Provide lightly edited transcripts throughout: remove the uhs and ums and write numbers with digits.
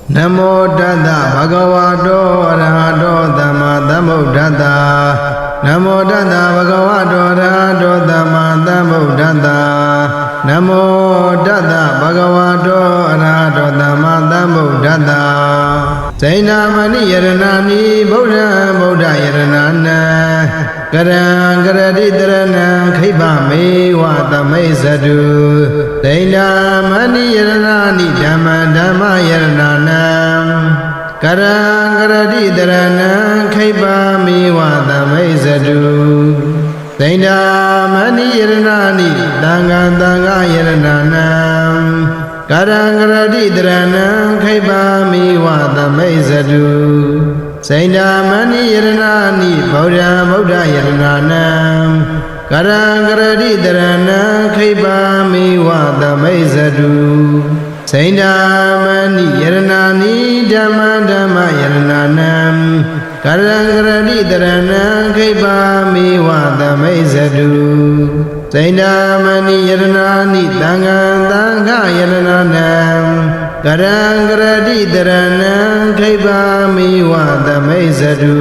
Namo Tassa Bhagavato Arahato Samma Sambuddhassa Namo Tassa Bhagavato Arahato Samma Sambuddhassa Namo Tassa Bhagavato Arahato Samma Sambuddhassa Jainamani Yaranani Buddha Buddha Yaranana Karang Karaditarana Khibame Vatame Sadhu Jainamani Yaranani Dhamma Dhamma Yaranana Karang Karaditarana Khibame Vatame Sadhu Jainamani Yaranani Danga Danga Yaranana Karang Karaditarana Khibame Vatame Sadhu Jainamani Yaranani Buddha Buddha Yaranana Karang Karaditarana Khibame Vatame Sadhu Jainamani Yaranani Dhamma Dhamma Yaranana Karang Karaditarana Khibame Vatame Sadhu Jainamani Yaranani Danga Danga Yaranana Karang Karaditarana Khibame Vatame Sadhu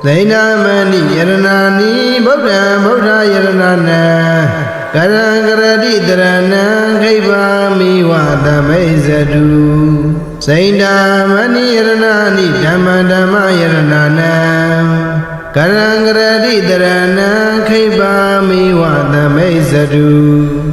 Jainamani Yaranani Buddha Buddha Yaranana Karang Karaditarana Khibame Vatame Sadhu Jainamani Yaranani Dhamma Dhamma Yaranana Karang Karaditarana Khibame Vatame Sadhu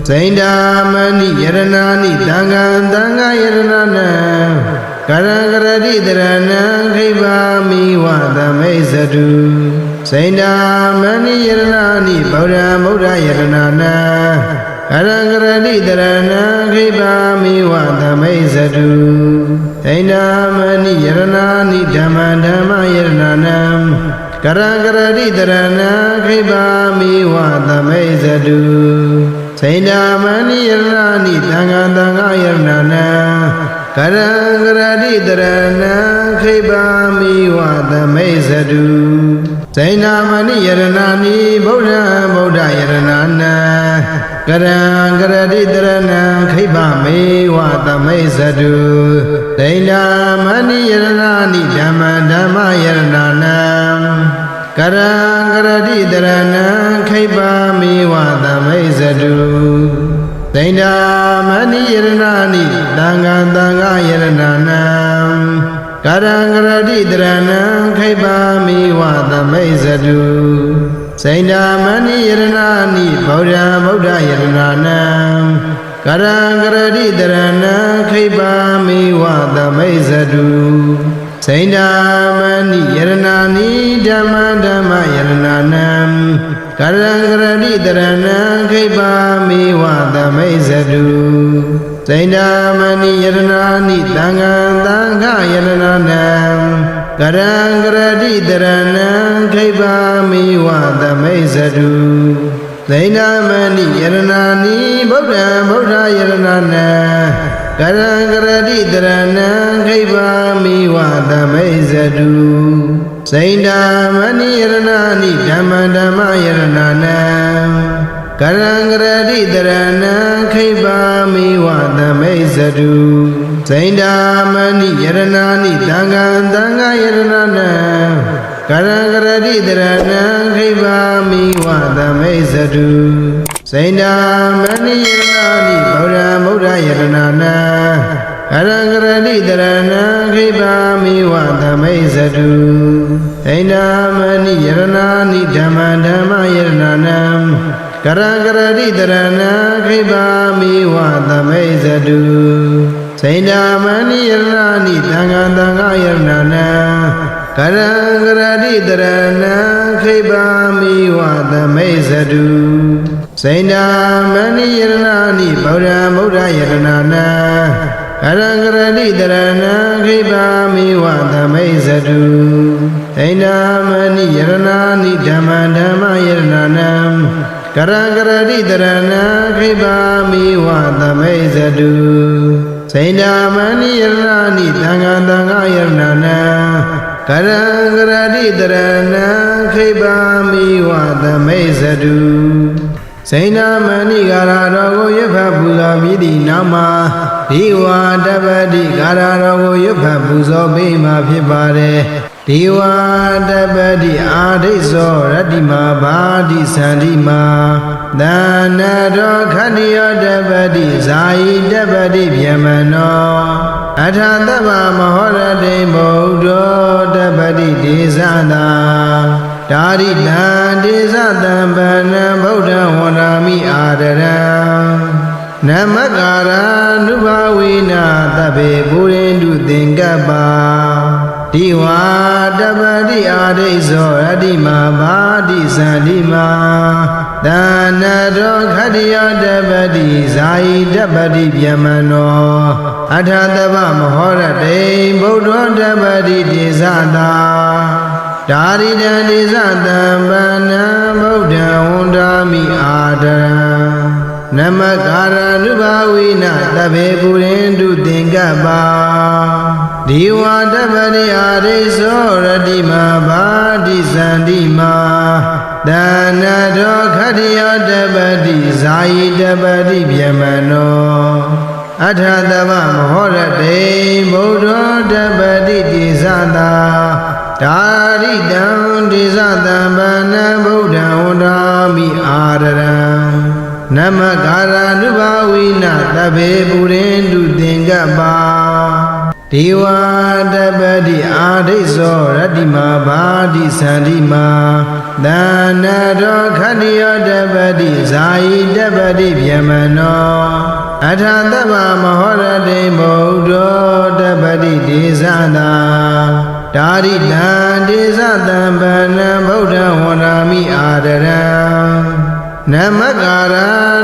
Jainamani Yaranani Danga Danga Yaranana Karang Karaditarana Khibame Vatame Sadhu Jainamani Yaranani Buddha Buddha Yaranana Karang Karaditarana Khibame Vatame Sadhu Jainamani Yaranani Dhamma Dhamma Yaranana Karang Karaditarana Khibame Vatame Sadhu Jainamani Yaranani Danga Danga Yaranana Karang Karaditarana Khibame Vatame Sadhu Jainamani Yaranani Buddha Buddha Yaranana Karang Karaditarana Khibame Vatame Sadhu Jainamani Yaranani Dhamma Dhamma Yaranana Karang Karaditarana Khibame Vatame Sadhu Jainamani Yaranani Danga Danga Yaranana Karang Karaditarana Khibame Vatame Sadhu Jainamani Yaranani Buddha Buddha Yaranana Karang Karaditarana Khibame Vatame Sadhu Jainamani Yaranani Dhamma Dhamma Yaranana Karang Karaditarana Khibame Vatame Sadhu Jainamani Yaranani Danga Danga Yaranana Karang Karaditarana Khibame Vatame Sadhu Jainamani Yaranani Buddha Buddha Yaranana Karang Karaditarana Khibame Vatame Sadhu Jainamani Yaranani Dhamma Dhamma Yaranana Karang Karaditarana Khibame Vatame Sadhu Jainamani Yaranani Danga Danga Yaranana Karang Karaditarana Khibame Vatame Sadhu Jainamani Yaranani Buddha Buddha Yaranana Karang Karaditarana Khibame Vatame Sadhu Jainamani Yaranani Dhamma Dhamma Yaranana Karang Karaditarana Khibame Vatame Sadhu Jainamani Yaranani Danga Danga Yaranana Karang Karaditarana Khibame Vatame Sadhu Jainamani Yaranani Buddha Buddha Yaranana Karang Karaditarana Khibame Vatame Sadhu Jainamani Yaranani Dhamma Dhamma Yaranana Karang Karaditarana Khibame Vatame Sadhu Jainamani Yaranani Danga Danga Yaranana Karang Karaditarana Khibame Vatame Sadhu စိဏမဏိကာရတော်ကိုရွတ်ဖတ်ပူဇော်ပြီးသည့်နောက်မှာဒီဝါတပတိကာရတော်ကိုရွတ်ဖတ်ပူဇော်ပေးမှာဖြစ်ပါတယ်ဒီဝါတပတိအာဒိသောရတ္တိမာဘာတိသန္တိမာသန္နတောခတ္တိယောတပတိဇာယိတပတိဗျမနောအထာတဗ္ဗမဟောရတိဗုဒ္ဓောတပတိဒေသတာဒါရိတံဒေသတံပနံဗုဒ္ဓံဝန္ဒာမိအာဒရံနမကာရနုဘဝိနာတဗ္ဗေပုရိန္ဒုသင်္ကပ္ပါဒီဝါတပတိအာဒိသောရတ္တိမာဘာတိသန္တိမာသန္နတောခတ္တိယောတပတိဇာယိတပတိဗျမနောအထာတဗ္ဗမဟောရတေဗုဒ္ဓောတပတိဒေသတာဒါရိတံဒေသတံပနံဗုဒ္ဓံဝန္ဒာမိအာဒရံနမကာရနုဘဝိနတဗ္ဗေပုရိန္ဒုသင်္ကပ္ပါဒီဝါတပတိအာရိသောရတ္တိမာဘာတိသန္တိမာသန္နတောခတ္တိယောတပတိဇာယိတပတိဗျမနောအထာတဗ္ဗမဟောရတေဗုဒ္ဓောတပတိဒေသတာဒါရိတံဒေသတံပနံဗုဒ္ဓံဝန္ဒာမိအာဒရံနမကာရနုဘဝိနတဗ္ဗေပုရိန္ဒုသင်္ကပ္ပါဒီဝါတပတိအာဒိသောရတ္တိမာဘာတိသန္တိမာသန္နတောခတ္တိယောတပတိဇာယိတပတိဗျမနောအထာတဗ္ဗမဟောရတေဗုဒ္ဓောတပတိဒေသတာဒါရိတံဒေသတံပနံဗုဒ္ဓံဝန္ဒာမိအာဒရံနမကာရ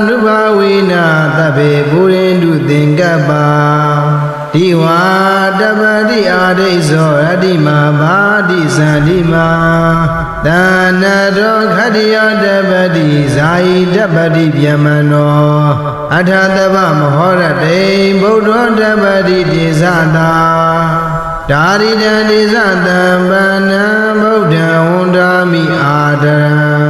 နုဘဝိနာတဗ္ဗေပုရိန္ဒုသင်္ကပ္ပါဒီဝါတပတိအာဒိသောရတ္တိမာဘာတိသန္တိမာသန္နတောခတ္တိယောတပတိဇာယိတပတိဗျမနောအထာတဗ္ဗမဟောရတေဗုဒ္ဓောတပတိဒေသတာဒါရိတံဒေသတံပနံဗုဒ္ဓံဝန္ဒာမိအာဒရံ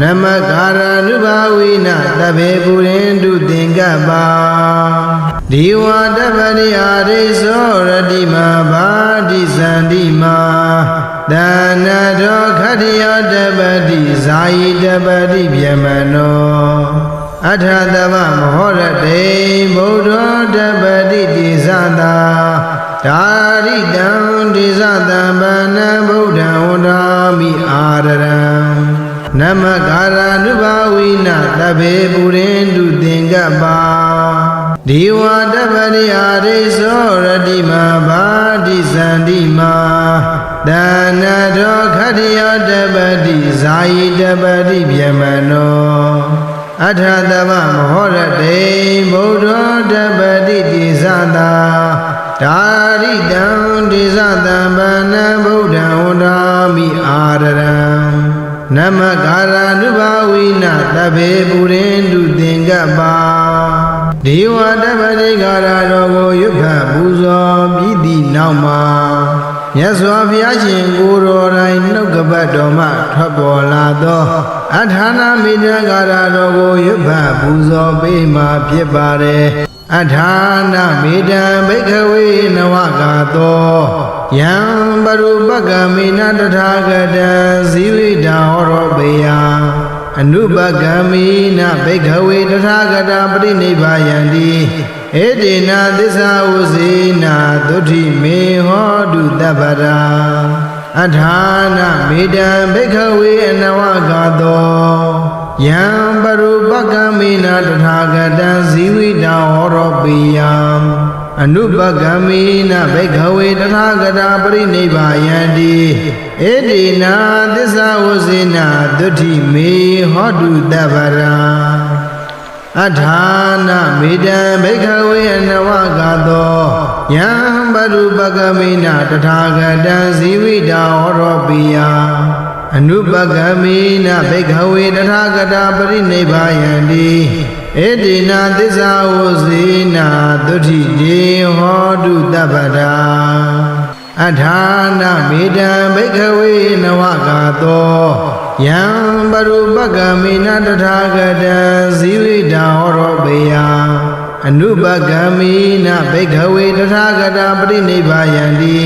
နမကာရနုဘဝိနတဗ္ဗေပုရိန္ဒုသင်္ကပ္ပါဒီဝါတပတိအာရိသောရတ္တိမာဘာတိသန္တိမာသန္နတောခတ္တိယောတပတိဇာယိတပတိဗျမနောအထာတဗ္ဗမဟောရတေဗုဒ္ဓောတပတိဒေသတာဒါရိတံဒေသတံပနံဗုဒ္ဓံဝန္ဒာမိအာဒရံနမကာရနုဘဝိနတဗ္ဗေပုရိန္ဒုသင်္ကပ္ပါဒီဝါတပတိအာရိသောရတ္တိမာဘာတိသန္တိမာသန္နတောခတ္တိယောတပတိဇာယိတပတိဗျမနောအထာတဗ္ဗမဟောရတေဗုဒ္ဓောတပတိဒေသတာဒါရိတံဒေသတံပနံဗုဒ္ဓံဝန္ဒာမိအာဒရံနမကာရနုဘဝိနတဗ္ဗေပုရိန္ဒုသင်္ကပ္ပါဒီဝါတပတိကာရတော်ကိုရွတ်ဖတ်ပူဇော်ပြီးသည့်နောက်မှာမြတ်စွာဘုရားရှင်ကိုယ်တော်တိုင်နှုတ်ကပတ်တော်မှထွက်ပေါ်လာသောအထာဏမေတ္တာကာရတော်ကိုရွတ်ဖတ်ပူဇော်ပေးမှာဖြစ်ပါတယ်အထာဏမေတ္တံဘိက္ခဝေနဝဂါသောယံပရုပကမေနတထာဂတံဇီဝိတာဟောရောပေယအနုပကမေနဘိက္ခဝေတထာဂတပရိနိဗ္ဗာယန္တိဧတေနသစ္စာဝစေနာသုတိမေဟောတုတပ္ပရာအထာဏမေတ္တံဘိက္ခဝေအနဝဂါသောယံပရုပကမေနတထာဂတံဇီဝိတာဟောရောပေယအနုပကမေနဘိက္ခဝေတထာဂတပရိနိဗ္ဗာယန္တိဧတေနသစ္စာဝစေနာသုတိမေဟောတုတပ္ပရာအထာဏမေတ္တံဘိက္ခဝေအနဝဂါသောယံပရုပကမေနတထာဂတံဇီဝိတာဟောရောပိယအနုပကမေနဘိက္ခဝေတထာဂတပရိနိဗ္ဗာယန္တိဧတေနသစ္စာဝစေနာသုတိတေဟောတုတပ္ပရာအထာဏမေတ္တံဘိက္ခဝေနဝဂါသော ယံပရုပကမိနတထာဂတံဇီဝိတာဟောရောပေယအနုပကမိနဘိက္ခဝေတထာဂတာပရိနိဗ္ဗာယန္တိ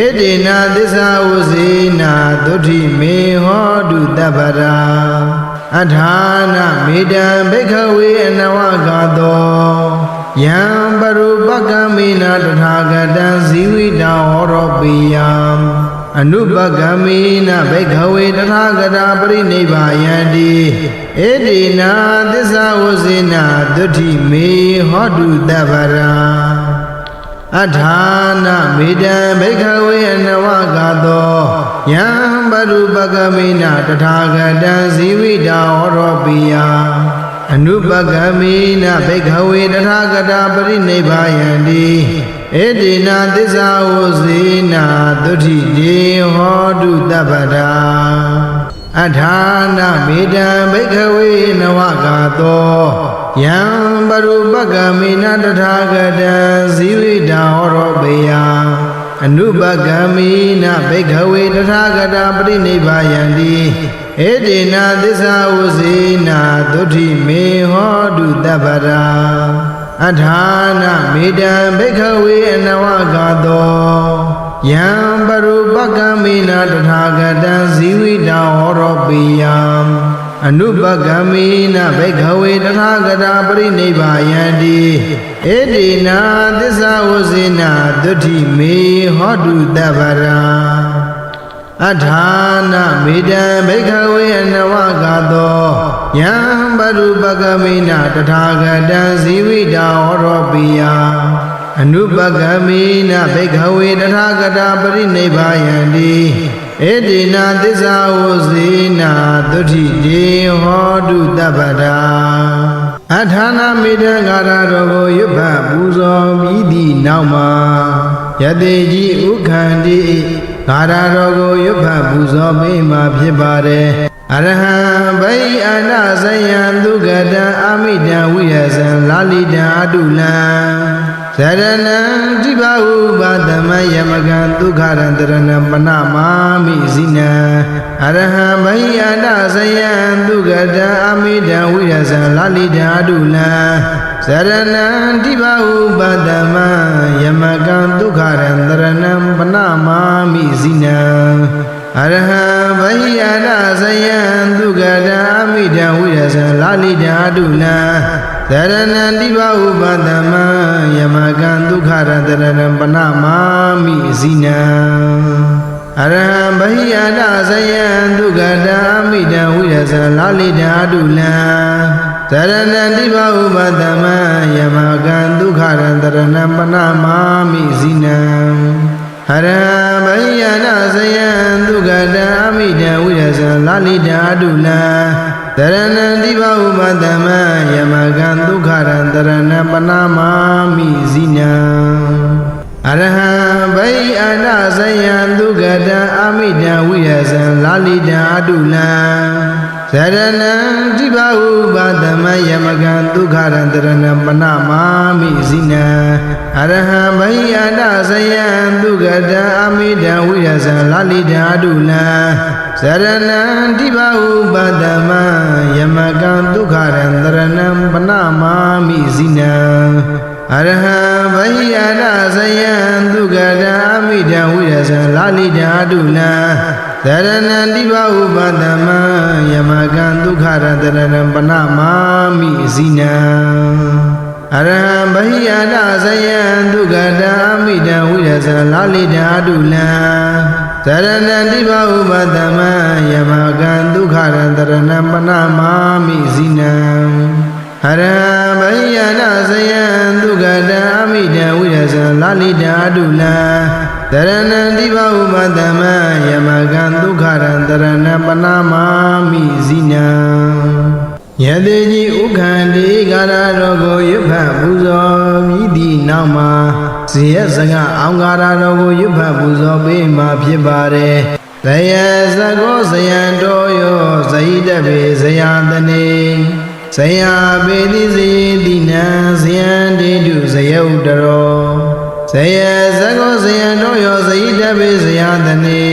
ဧတေနသစ္စာဝဇေနာသုတိမေဟောတုတပ္ပရာအထာနမေတံဘိက္ခဝေအနဝဂတောယံပရုပကမိနတထာဂတံဇီဝိတာဟောရောပေယအနုပကမိနဘိက္ခဝေတထာဂတာပရိနိဗ္ဗာယန္တိဧတေနသစ္စာဝဇေနာသုတိမေဟောတုတပ္ပရာအထာနမေတံဘိက္ခဝေအနဝဂတောယံပရုပကမိနတထာဂတံဇီဝိတာဟောရောပိယအနုပကမိနဘိက္ခဝေတထာဂတာပရိနိဗ္ဗာယန္တိဧတေနသစ္စာဝဇေနာသုတိတေဟောတုတပ္ပတာအထာနမေတံဘိက္ခဝေနဝဂတောယံပရုပကမိနတထာဂတံဇီဝိတာဟောရောပေယအနုပကမိနဘိက္ခဝေတထာဂတာပရိနိဗ္ဗာယန္တိဧတေနသစ္စာဝဇေနာသုတိမေဟောတုတပ္ပရာအထာနမေတံဘိက္ခဝေအနဝဂတောယံပရုပကမိနတထာဂတံဇီဝိတာဟောရောပိယအနုပကမိနဘိက္ခဝေတထာဂတာပရိနိဗ္ဗာယန္တိဧတေနသစ္စာဝဇေနာသုတိမေဟောတုတပ္ပရာအထာနမေတံဘိက္ခဝေအနဝဂတောယံပရုပကမိနတထာဂတံဇီဝိတာဟောရောပိယအနုပကမိနဘိက္ခဝေတထာဂတာပရိနိဗ္ဗာယန္တိဧတေနသစ္စာဝဇေနာသုတိတေဟောတုတပ္ပတာအထာဏမေတံဂါရတော်ကိုရွတ်ဖတ်ပူဇော်ပြီးသည့်နောက်မှာယတိကြီးဥခန္တိဂါရတော်ကိုရွတ်ဖတ်ပူဇော်ပေးမှာဖြစ်ပါတယ်အရဟံဘိအနာဇယံသူကတံအာမိတံဝိရဇံလာလိတံအတုလံဇရဏံတိဘဟုပါဒမယမကံဒုက္ခရံတရဏံပနမာမိဇိနံအရဟံဘိအနာဇယံသူကတံအာမိတံဝိရဇံလာလိတံအတုလံဇရဏံတိဘဟုပါဒမယမကံဒုက္ခရံတရဏံပနမာမိဇိနံအရဟံဘိယနာဇယံသူကတံအာမိတံဝိရဇံလာလိတံအတုလံဇရဏံတိဘဟုပါဒမယမကံဒုက္ခရတရဏံပနမာမိဇိနံအရဟံဘိယနာဇယံသူကတံအာမိတံဝိရဇံလာလိတံအတုလံဇရဏံတိဘဟုပါဒမယမကံဒုက္ခရတရဏံပနမာမိဇိနံအရဟံဘိယနာဇယံသူကတံအာမိတံဝိရဇံလာလိတံအတုလံတရဏံတိဘဟုပတမယမကံဒုက္ခရံတရဏံပနမာမိဇိနံအရဟံဘိအနာဇယံသူကတံအာမိတံဝိရဇံလာလိတံအတုလံဇရဏံတိဘဟုပတမယမကံဒုက္ခရံတရဏံပနမာမိဇိနံအရဟံဘိအနာဇယံသူကတံအာမိတံဝိရဇံလာလိတံအတုလံဇရဏံတိဘဟုပတမယမကံဒုက္ခရံတရဏံပနမာမိဇိနံအရဟံဘိယနာဇယံသူကတံအာမိတံဝိရဇံလာလိတံအတုလံဇရဏံတိဘဟုပတမယမကံဒုက္ခရံတရဏံပနမာမိဇိနံအရဟံဘိယနာဇယံသူကတံအာမိတံဝိရဇံလာလိတံအတုလံဇရဏံတိဘဟုပတမယမကံဒုက္ခရံတရဏံပနမာမိဇိနံအရဟံဘိယနာဇယံသူကတံအာမိတံဝိရဇံလာလိတံအတုလံဇရဏံတိဘဟုပတမယမကံဒုက္ခရံတရဏံပနမာမိဇိနံယတိကြီးဥခန္တိဂါရတော်ကိုရွတ်ဖတ်ပူဇော်ပြီးသည့်နောက်မှာဇေယစကအောင်ဂါရတော်ကိုရွတ်ဖတ်ပူဇော်ပေးမှာဖြစ်ပါတယ်ဇယစကောဇယံတော်ယောဇိတပေဇယတနေဇယပေတိဇေတိနံဇယံတေတုဇယုတ္တရောဇယစကောဇယံတော်ယောဇိတပေဇယတနေ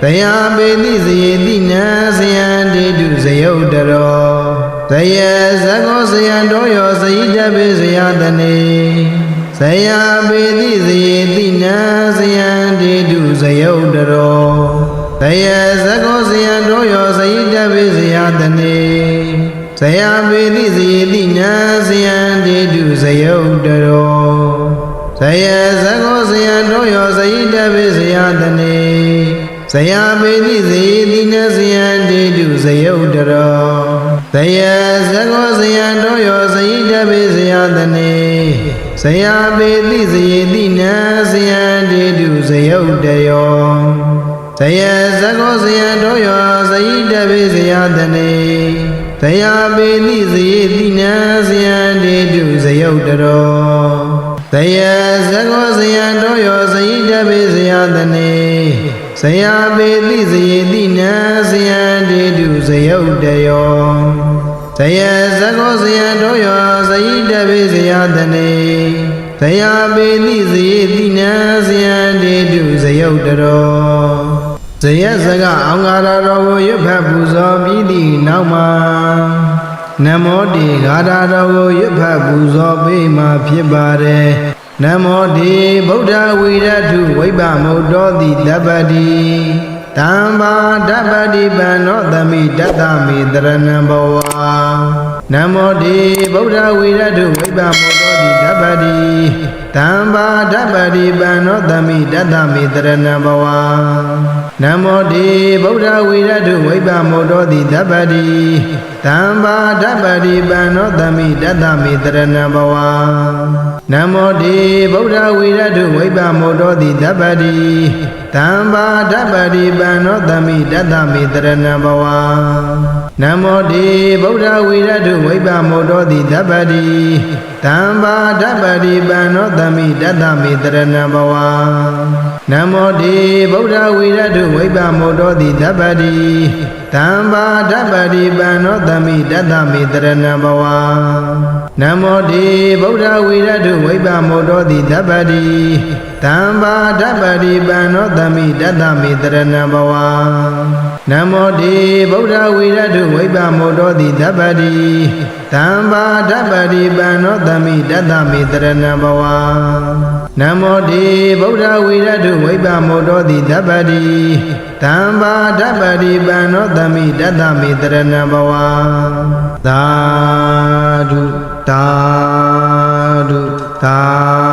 ဇ Saya bedi zedi na saya dedu saya udaro Saya zago saya doyo saya jabe saya dane Saya bedi zedi na saya dedu saya udaro Saya zago saya doyo saya jabe saya dane Saya bedi zedi na saya dedu saya udaro Saya zago saya doyo saya jabe saya dane Saya bedi zedi na saya dedu saya udaro Saya zago saya doyo saya jabe saya dane Saya bedi zedi na saya dedu saya udaro Saya zago saya doyo saya jabe saya dane Saya bedi zedi na saya dedu saya udaro Saya zago saya doyo saya jabe saya dane Saya bedi zedi na saya dedu saya udaro Saya zago saya doyo saya jabe saya dane Saya bedi zedi na saya dedu saya udaro Saya zaga angara rogo yubha buzo bidi nauma Namo di gara rogo yubha buzo bima phibare Namo di Buddha Viratu Vaipa Modo di Dabadi Tamba Dabadi Bano Dami Datami Dharanambawa Namo di Buddha Viratu Vaipa Modo di Dabadi Tamba Dabadi Bano Dami Datami Dharanambawa Namo di Buddha Viratu Vaipa Modo di Dabadi Tamba Dabadi Bano Dami Datami Dharanambawa Namo di Buddha Viratu Vaipa Modo di Dabadi Tamba Dabadi Bano Dami Datami Dharanambawa Namo di Buddha Viratu Vaipa Modo di Dabadi Tamba Dabadi Bano Dami Datami Dharanambawa Namo di Buddha Viratu Vaipa Modo di Dabadi Tamba Dabadi Bano Dami Datami Dharanambawa Namo di Buddha Viratu Vaipa Modo di Dabadi Tamba Dabadi Bano Dami Datami Dharanambawa Namo di Buddha Viratu Vaipa Modo di Dabadi Tamba Dabadi Bano Dami Datami Dharanambawa Namo di Buddha Viratu Vaipa Modo di Dabadi Tamba Dabadi Bano Dami Datami Dharanambawa Sadhu Sadhu Sadhu